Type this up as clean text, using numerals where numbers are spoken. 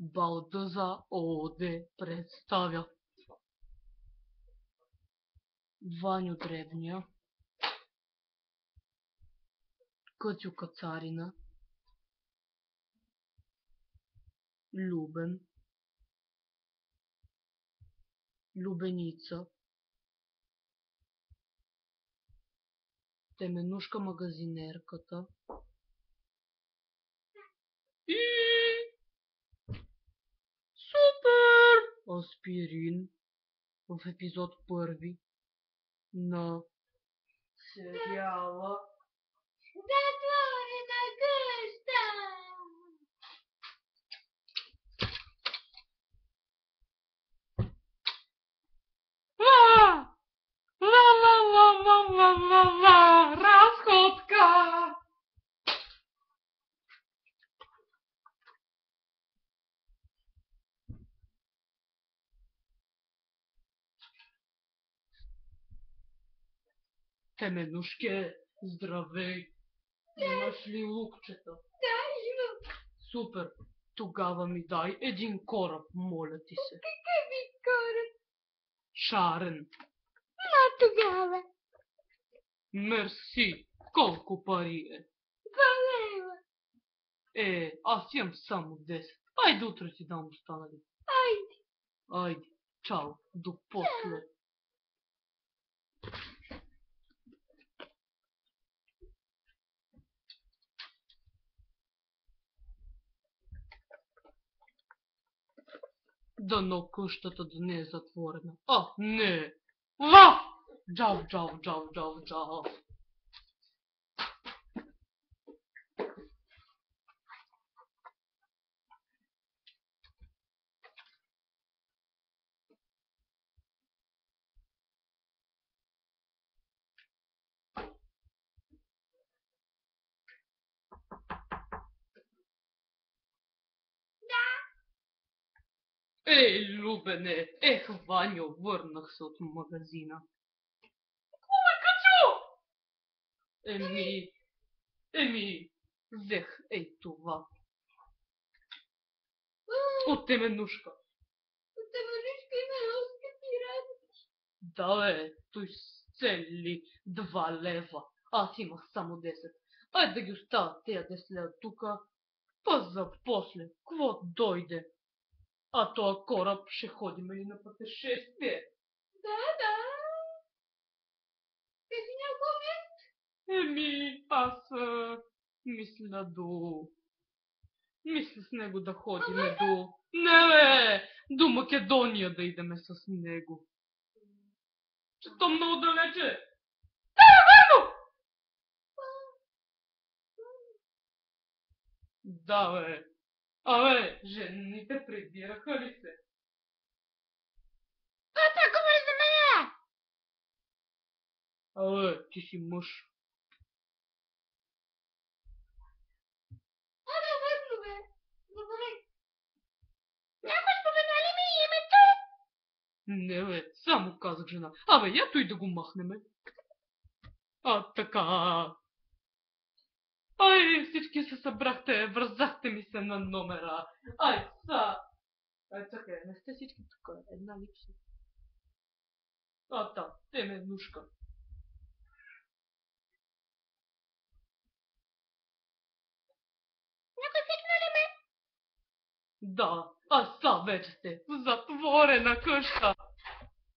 Балтазар ООД представя Ваню Дребния, Кътю Кацарина, Любен, Любеница, Теменушка магазинерката и Супер Аспирин в епизод 1 на сериала Затворена къща! Разходка! Теменушке, здравей! Имаш ли лукчета? Да, Супер! Тогава ми дай един кораб, моля ти се. какъв вид кораб? Шарен. Тогава. Мерси. Колко пари е? 2 лева. Аз имам само 10. Айде утре ти дам останали. Айде. Айде. Чао. До после. Дано къщата да не е затворена. Не! Ла! Джав, джав, джав, джав, джав. Любене! Ваньо, върнах се от магазина. Къчо! Взех това. От теменушка. От Теменушка има много скъпи работи. Да, той с цели 2 лева. Аз имах само 10. Айде да ги оставя тея 10 лева тука. Па за после, кво дойде. А тоя кораб ще ходим ли на пътешествие? Да. Кажи няколко мест. Аз мисля с него да ходиме до... Не, до Македония да идеме с него. Че то много далече. Верно! Да, жените прибираха ли се? Какво говори за мене? Ти си мъж. Верно бе. Добре. Някой спомена ли ми името? Не, само казах жена. Ято и да го махнеме. Така. Всички се събрахте, вързахте ми се на номера. Чакай, не сте всички тук. Една липса. Теменушка. Някой пикна ли ме? Да, вече сте в затворена къща.